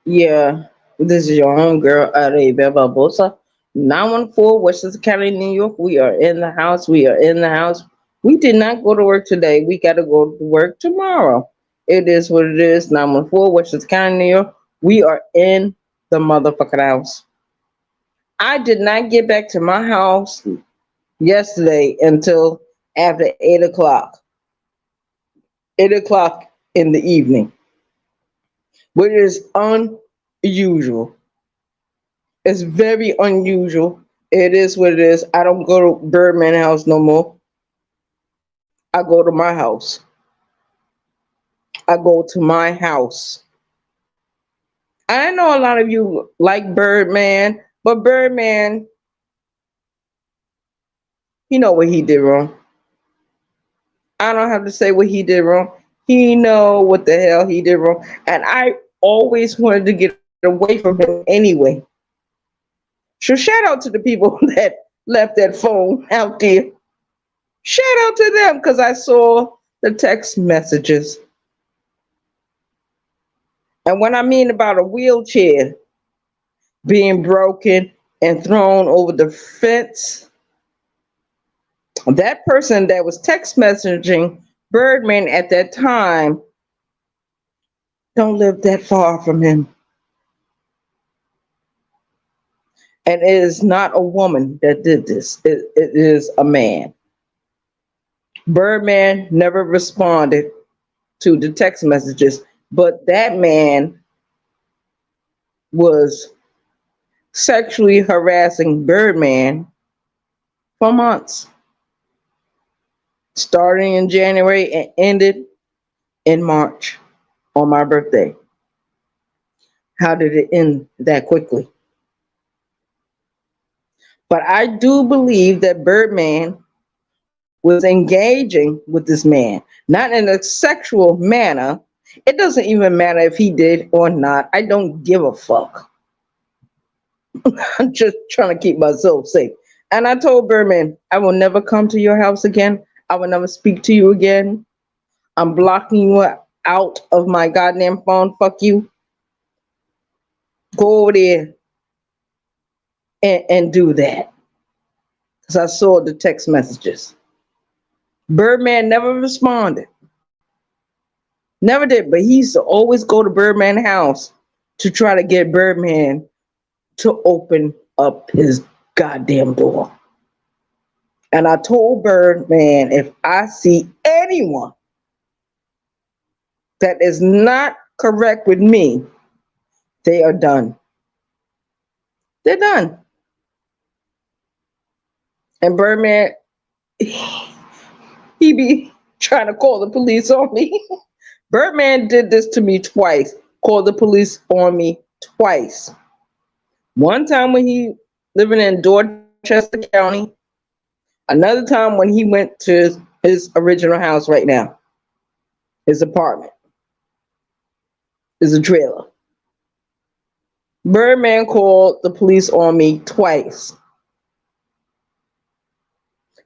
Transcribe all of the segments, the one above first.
Yeah, this is your home girl, Arabia Barbosa. 914 Westchester County, New York. We are in the house. We are in the house. We did not go to work today. We got to go to work tomorrow. It is what it is. 914 Westchester County, New York. We are in the motherfucking house. I did not get back to my house yesterday until after 8 o'clock. 8 o'clock in the evening, which is unusual. It's very unusual. It is what it is. I don't go to Birdman house no more. I go to my house. I go to my house. I know a lot of you like Birdman, but Birdman, you know what he did wrong. I don't have to say what he did wrong. He know what the hell he did wrong. And I always wanted to get away from him anyway. So shout out to the people that left that phone out there. Shout out to them because I saw the text messages. And when I mean about a wheelchair being broken and thrown over the fence, that person that was text messaging Birdman at that time don't live that far from him. And it is not a woman that did this. It is a man. Birdman never responded to the text messages, but that man was sexually harassing Birdman for months, starting in January and ended in March on my birthday. How did it end that quickly? But I do believe that Birdman was engaging with this man, not in a sexual manner. It doesn't even matter if he did or not. I don't give a fuck. I'm just trying to keep myself safe. And I told Birdman, I will never come to your house again. I will never speak to you again. I'm blocking you out of my goddamn phone. Fuck you. Go over there and do that. Because I saw the text messages. Birdman never responded. Never did. But he used to always go to Birdman house to try to get Birdman to open up his goddamn door. And I told Birdman, if I see anyone that is not correct with me, they are done. They're done. And Birdman, he be trying to call the police on me. Birdman did this to me twice. Called the police on me twice. One time when he living in Dorchester County. Another time when he went to his original house right now. His apartment. Is a trailer. Birdman called the police on me twice.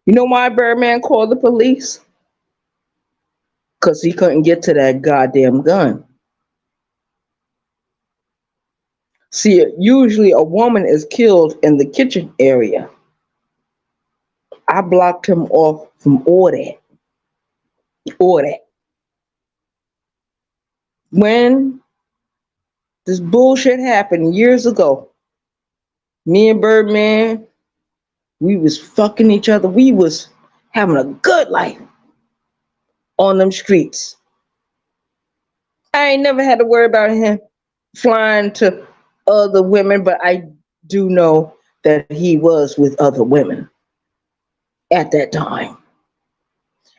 You know why Birdman called the police? Because he couldn't get to that goddamn gun. See, usually a woman is killed in the kitchen area. I blocked him off from all that. All that. When this bullshit happened years ago, me and Birdman, we was fucking each other. We was having a good life on them streets. I ain't never had to worry about him flying to other women, but I do know that he was with other women at that time.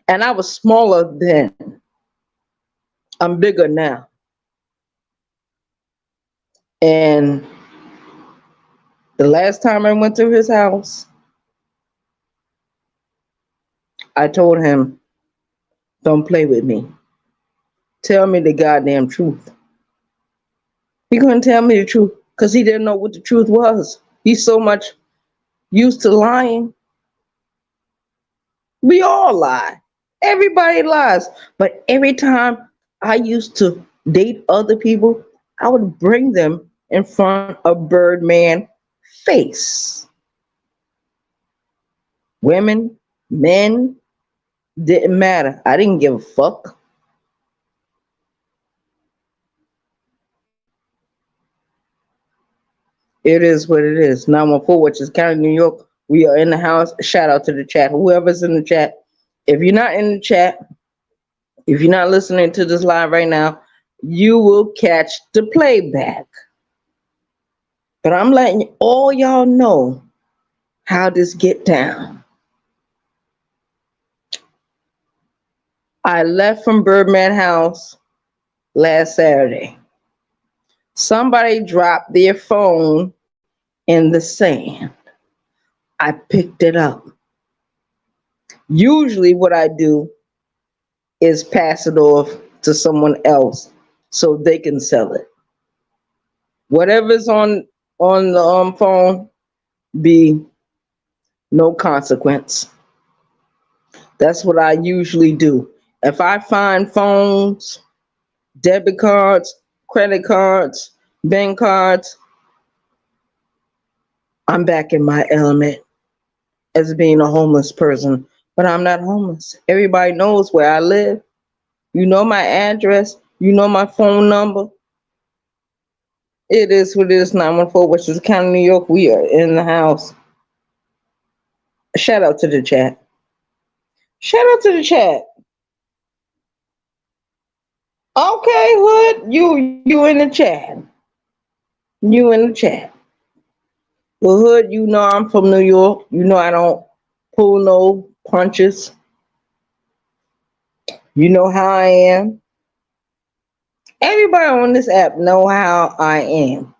And I was smaller then. I'm bigger now. And the last time I went to his house, I told him, don't play with me. Tell me the goddamn truth. He couldn't tell me the truth because he didn't know what the truth was. He's so much used to lying. We all lie. Everybody lies. But every time I used to date other people, I would bring them in front of Birdman face. Women, men, didn't matter. I didn't give a fuck. It is what it is. 914, which is County, New York. We are in the house. Shout out to the chat. Whoever's in the chat. If you're not in the chat, if you're not listening to this live right now, you will catch the playback. But I'm letting all y'all know how this get down. I left from Birdman House last Saturday. Somebody dropped their phone in the sand. I picked it up. Usually what I do is pass it off to someone else so they can sell it. Whatever's on the phone, be no consequence. That's what I usually do. If I find phones, debit cards, credit cards, bank cards, I'm back in my element as being a homeless person. But I'm not homeless. Everybody knows where I live. You know my address. You know my phone number. It is what it is. 914, which is County, New York. We are in the house. Shout out to the chat. Shout out to the chat. Okay, Hood, you in the chat. You in the chat. Well, Hood, you know I'm from New York. You know I don't pull no punches. You know how I am. Everybody on this app know how I am.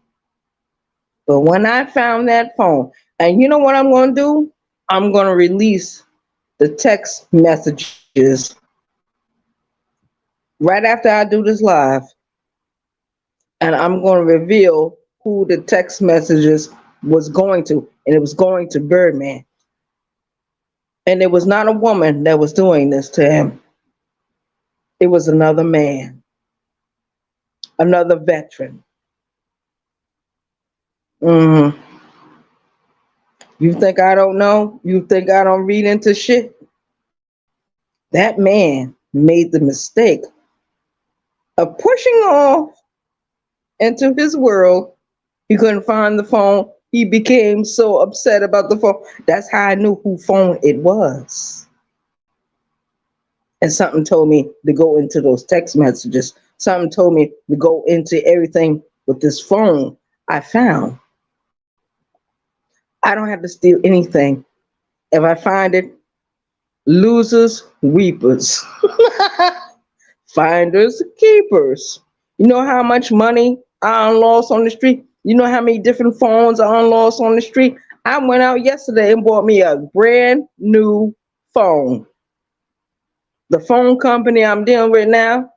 But when I found that phone, and you know what I'm going to do? I'm going to release the text messages right after I do this live. And I'm going to reveal who the text messages was going to. And it was going to Birdman. And it was not a woman that was doing this to him. It was another man, another veteran. Mm-hmm. You think I don't know? You think I don't read into shit? That man made the mistake of pushing off into his world. He couldn't find the phone. He became so upset about the phone. That's how I knew who phone it was. And something told me to go into those text messages. Something told me to go into everything with this phone I found. I don't have to steal anything. If I find it, losers, weepers. Finders, keepers. You know how much money I lost on the street? You know how many different phones I lost on the street? I went out yesterday and bought me a brand new phone. The phone company I'm dealing with now,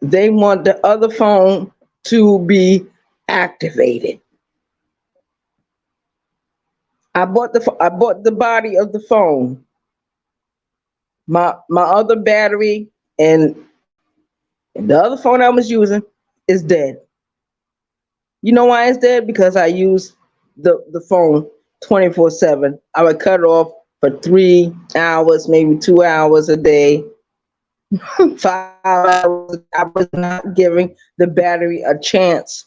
they want the other phone to be activated. I bought the body of the phone. My other battery and the other phone I was using is dead. You know why it's dead? Because I use the phone 24/7. I would cut it off for 3 hours, maybe 2 hours a day. 5 hours. I was not giving the battery a chance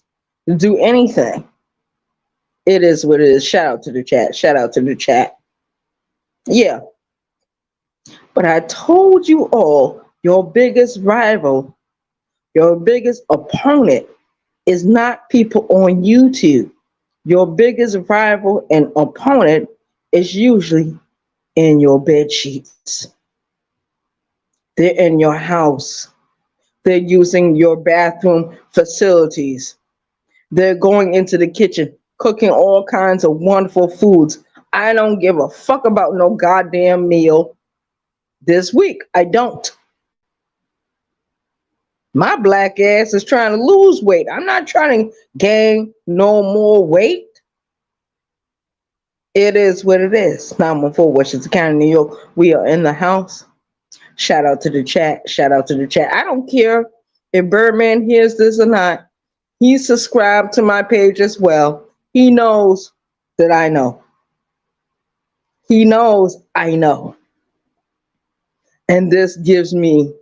to do anything. It is what it is. Shout out to the chat. Shout out to the chat. Yeah. But I told you all, your biggest rival, your biggest opponent is not people on YouTube. Your biggest rival and opponent is usually in your bed sheets. They're in your house. They're using your bathroom facilities. They're going into the kitchen, cooking all kinds of wonderful foods. I don't give a fuck about no goddamn meal this week. I don't. My black ass is trying to lose weight. I'm not trying to gain no more weight. It is what it is. 914 Washington County, New York. We are in the house. Shout out to the chat. Shout out to the chat. I don't care if Birdman hears this or not. He's subscribed to my page as well. He knows that I know. He knows I know. And this gives me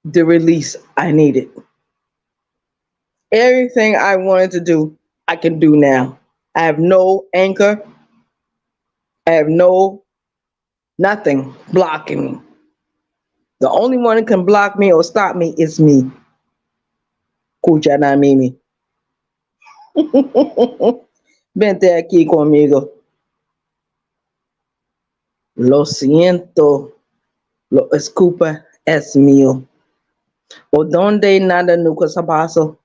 the release I needed. Everything I wanted to do, I can do now. I have no anchor. I have no nothing blocking me. The only one that can block me or stop me is me. Kuchana Mimi. Vente aquí conmigo. Lo siento. Lo escupa es mío. O donde nada nunca se pasó.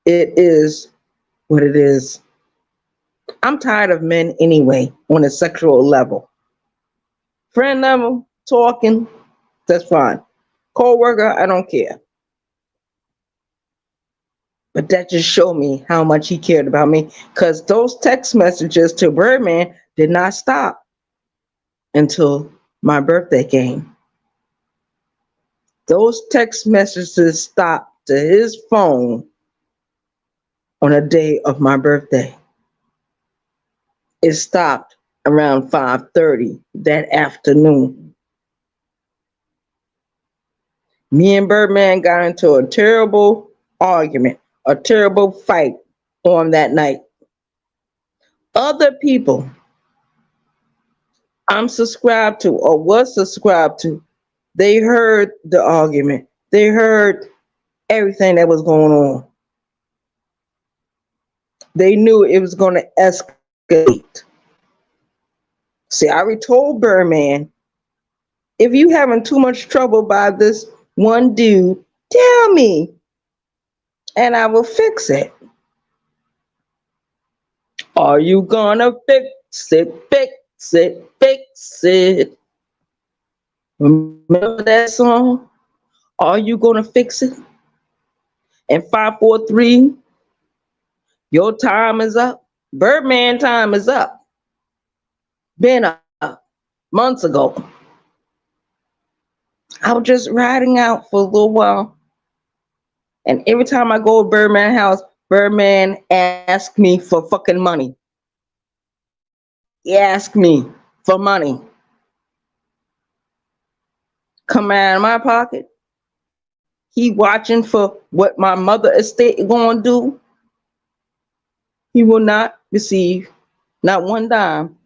It is what it is. I'm tired of men anyway on a sexual level. Friend level, talking, that's fine. Co-worker, I don't care. But that just showed me how much he cared about me because those text messages to Birdman did not stop until my birthday came. Those text messages stopped to his phone on the day of my birthday. It stopped around 5:30 that afternoon. Me and Birdman got into a terrible argument, a terrible fight on that night. Other people I'm subscribed to or was subscribed to, they heard the argument. They heard everything that was going on. They knew it was going to escalate. See, I already told Birdman, if you having too much trouble by this one dude, tell me and I will fix it. Are you gonna fix it, fix it, fix it? Remember that song? Are you gonna fix it? And 543, your time is up. Birdman time is up. Been up months ago. I was just riding out for a little while. And every time I go to Birdman house, Birdman asks me for fucking money. He asks me for money. Come out of my pocket. He watching for what my mother estate gonna do. He will not receive not one dime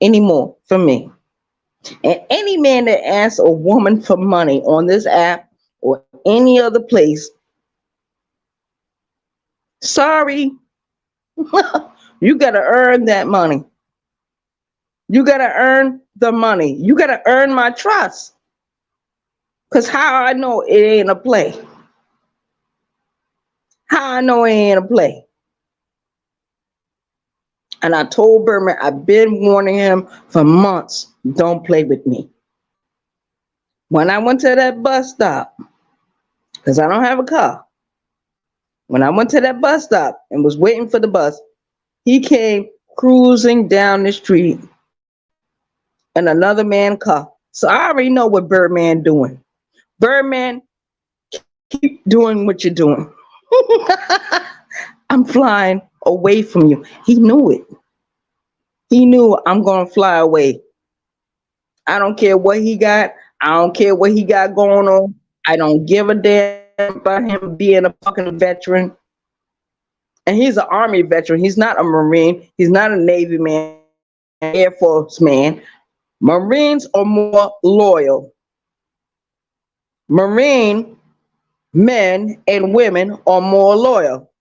anymore from me. And any man that asks a woman for money on this app or any other place, sorry, you gotta earn that money. You gotta earn the money. You gotta earn my trust. Cause how I know it ain't a play? How I know it ain't a play? And I told Birdman, I've been warning him for months, don't play with me. When I went to that bus stop, because I don't have a car, when I went to that bus stop and was waiting for the bus, he came cruising down the street in another man's car. So I already know what Birdman doing. Birdman, keep doing what you're doing. I'm flying away from you. He knew it. He knew I'm going to fly away. I don't care what he got. I don't care what he got going on. I don't give a damn about him being a fucking veteran. And he's an Army veteran. He's not a Marine. He's not a Navy man, Air Force man. Marines are more loyal. Marine men and women are more loyal.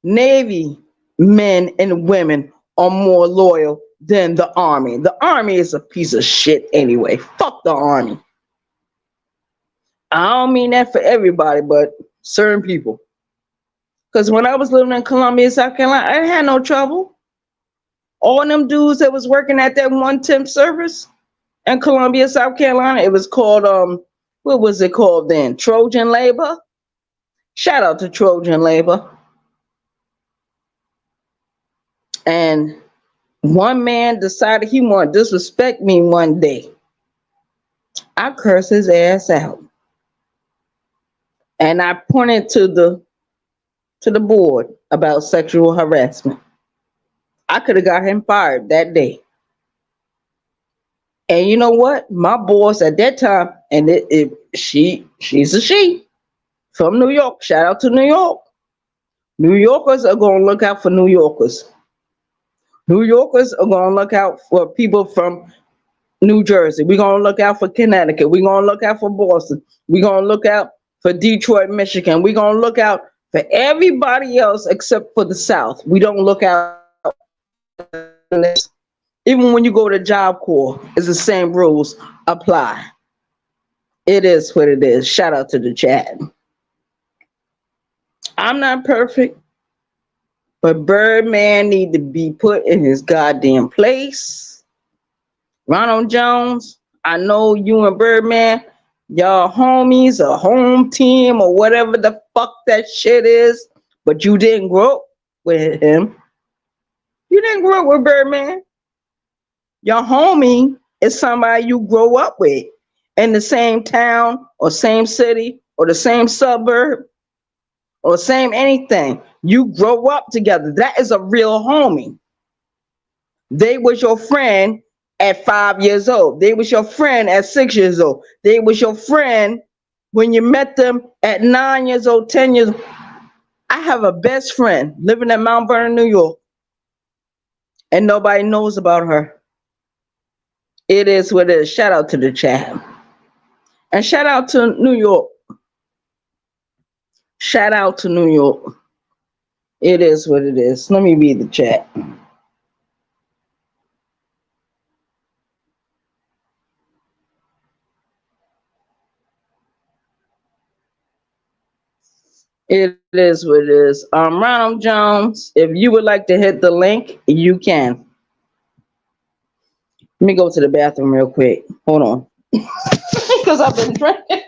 Navy men and women are more loyal than the Army. The Army is a piece of shit anyway. Fuck the Army. I don't mean that for everybody, but certain people. Because when I was living in Columbia, South Carolina, I had no trouble. All them dudes that was working at that one temp service in Columbia, South Carolina, it was called, what was it called then? Trojan Labor? Shout out to Trojan Labor. And one man decided he wanted to disrespect me one day. I cursed his ass out. And I pointed to the board about sexual harassment. I could have got him fired that day. And you know what? My boss at that time, and she's a she from New York. Shout out to New York. New Yorkers are gonna look out for New Yorkers. New Yorkers are gonna look out for people from New Jersey. We're gonna look out for Connecticut. We're gonna look out for Boston. We're gonna look out for Detroit, Michigan. We're gonna look out for everybody else except for the South. We don't look out. Even when you go to Job Corps, it's the same rules apply. It is what it is. Shout out to the chat. I'm not perfect, but Birdman need to be put in his goddamn place. Ronald Jones, I know you and Birdman, y'all homies, a home team, or whatever the fuck that shit is, but you didn't grow up with him. You didn't grow up with Birdman. Your homie is somebody you grow up with in the same town or same city or the same suburb or same anything. You grow up together. That is a real homie. They was your friend at 5 years old. They was your friend at 6 years old. They was your friend when you met them at 9 years old, 10 years old. I have a best friend living in Mount Vernon, New York, and nobody knows about her. It is what it is. Shout out to the chat. And shout out to New York. Shout out to New York. It is what it is. Let me read the chat. It is what it is. Ronald Jones, if you would like to hit the link, you can. Let me go to the bathroom real quick. Hold on. Because I've been drinking.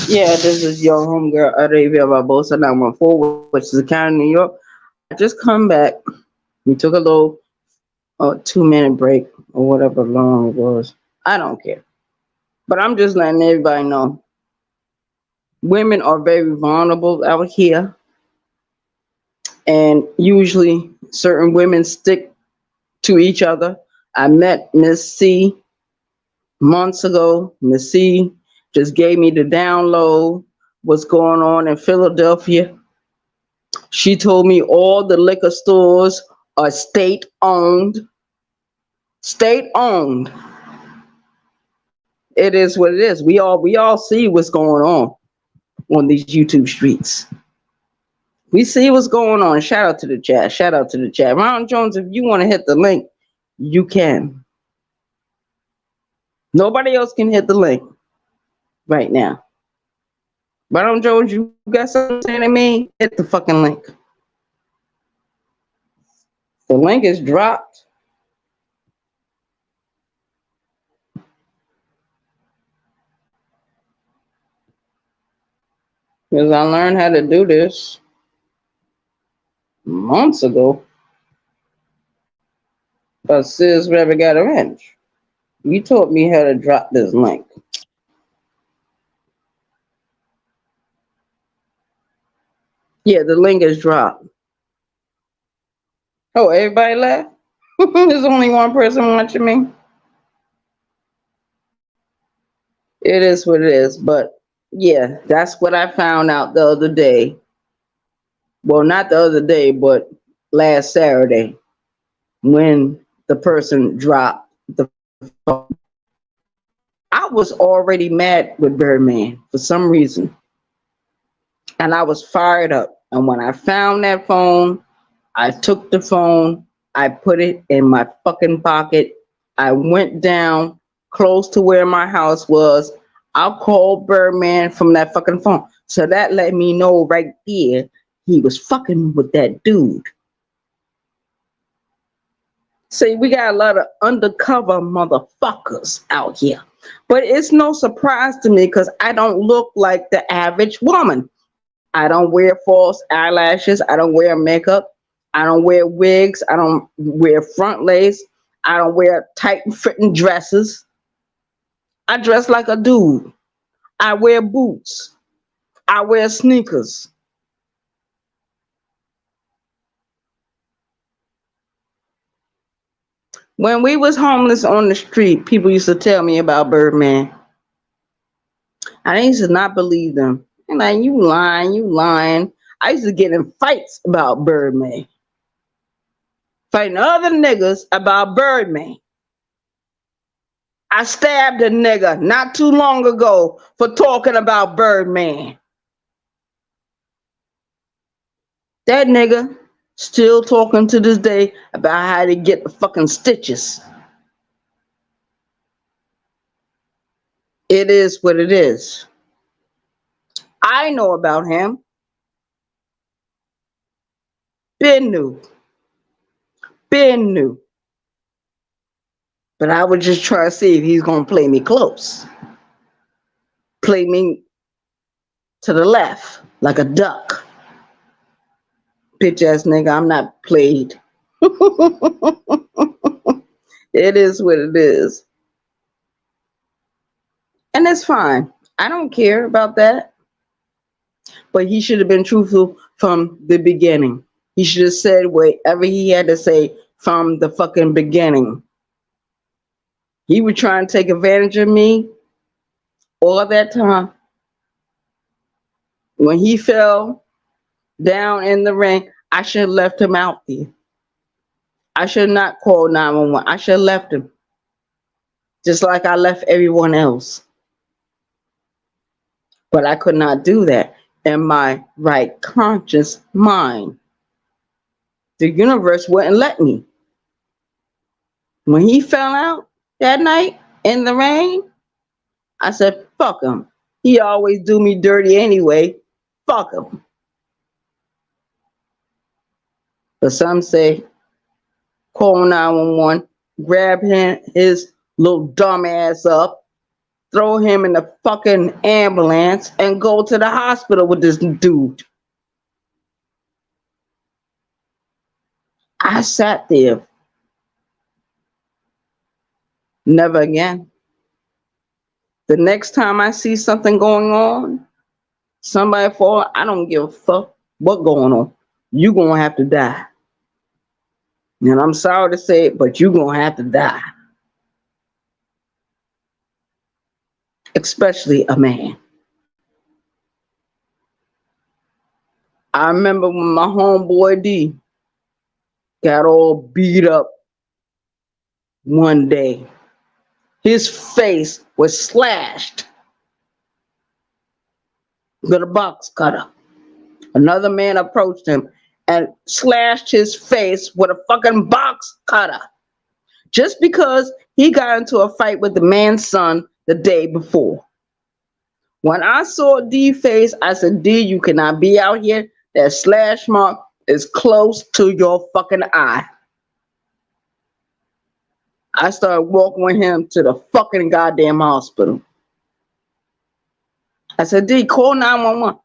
Yeah, this is your homegirl, Arabia Barbosa, 914, which is a county, New York. I just come back. We took a little 2 minute break or whatever long it was. I don't care. But I'm just letting everybody know women are very vulnerable out here. And usually certain women stick to each other. I met Miss C months ago. Miss C just gave me the download, what's going on in Philadelphia. She told me all the liquor stores are state owned. State owned. It is what it is. We all see what's going on these YouTube streets. We see what's going on. Shout out to the chat. Shout out to the chat. Ron Jones, if you want to hit the link, you can. Nobody else can hit the link right now. Ron Jones, you got something to say to me? Hit the fucking link. The link is dropped. Because I learned how to do this months ago. But sis never got a wrench. You taught me how to drop this link. Yeah, the link is dropped. Oh, everybody left? There's only one person watching me. It is what it is. But yeah, that's what I found out the other day. Well, not the other day, but last Saturday when the person dropped the phone. I was already mad with Birdman for some reason, and I was fired up. And when I found that phone, I took the phone, I put it in my fucking pocket. I went down close to where my house was. I called Birdman from that fucking phone. So that let me know right there he was fucking with that dude. See, we got a lot of undercover motherfuckers out here. But it's no surprise to me because I don't look like the average woman. I don't wear false eyelashes. I don't wear makeup. I don't wear wigs. I don't wear front lace. I don't wear tight fitting dresses. I dress like a dude. I wear boots. I wear sneakers. When we was homeless on the street, people used to tell me about Birdman. I used to not believe them. And like, you lying, you lying. I used to get in fights about Birdman. Fighting other niggas about Birdman. I stabbed a nigga not too long ago for talking about Birdman. That nigga still talking to this day about how to get the fucking stitches. It is what it is. I know about him. Been knew. Been knew. But I would just try to see if he's gonna play me close. Play me to the left like a duck. Bitch ass nigga, I'm not played. It is what it is. And it's fine. I don't care about that. But he should have been truthful from the beginning. He should have said whatever he had to say from the fucking beginning. He was trying to take advantage of me all that time. When he fell down in the ring, I should have left him out there. I should not call 911. I should have left him. Just like I left everyone else. But I could not do that in my right conscious mind. The universe wouldn't let me. When he fell out that night in the rain, I said, fuck him. He always do me dirty anyway. Fuck him. But some say, call 911, grab his little dumb ass up, throw him in the fucking ambulance, and go to the hospital with this dude. I sat there. Never again. The next time I see something going on, somebody fall, I don't give a fuck what going on. You gonna have to die. And I'm sorry to say it, but you gonna have to die. Especially a man. I remember when my homeboy D got all beat up one day. His face was slashed with a box cutter. Another man approached him and slashed his face with a fucking box cutter. Just because he got into a fight with the man's son the day before. When I saw D face, I said, D, you cannot be out here. That slash mark is close to your fucking eye. I started walking with him to the fucking goddamn hospital. I said, D, call 911.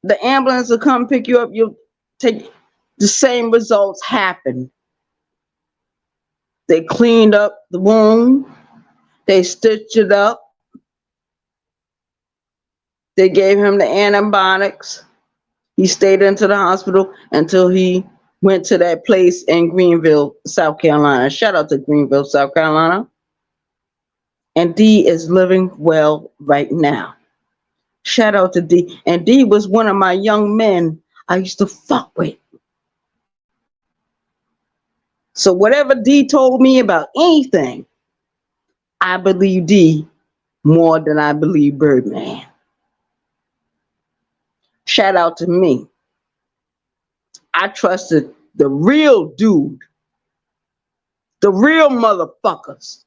The ambulance will come pick you up. You'll take the same results happen. They cleaned up the wound. They stitched it up. They gave him the antibiotics. He stayed into the hospital until he went to that place in Greenville, South Carolina. Shout out to Greenville, South Carolina. And D is living well right now. Shout out to D. And D was one of my young men I used to fuck with. So whatever D told me about anything, I believe D more than I believe Birdman. Shout out to me. I trusted the real dude, the real motherfuckers.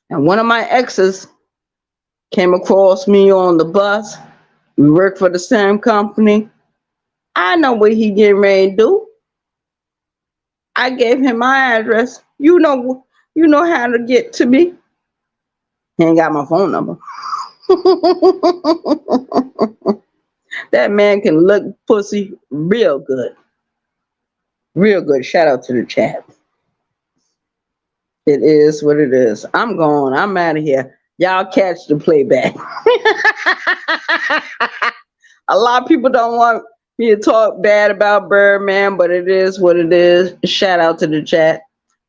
And one of my exes came across me on the bus. We work for the same company. I know what he getting ready to do. I gave him my address. You know how to get to me. He ain't got my phone number. That man can look pussy real good. Real good. Shout out to the chat. It is what it is. I'm gone. I'm out of here. Y'all catch the playback. A lot of people don't want me to talk bad about Birdman, but it is what it is. Shout out to the chat.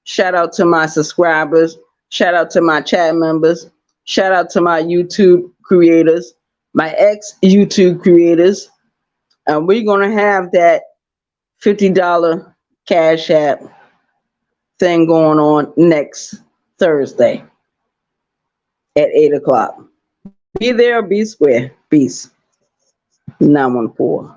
Shout out to my subscribers. Shout out to my chat members. Shout out to my YouTube creators, my ex-YouTube creators. And we're going to have that $50 Cash App thing going on next Thursday at 8 o'clock. Be there or be square. Peace. 914.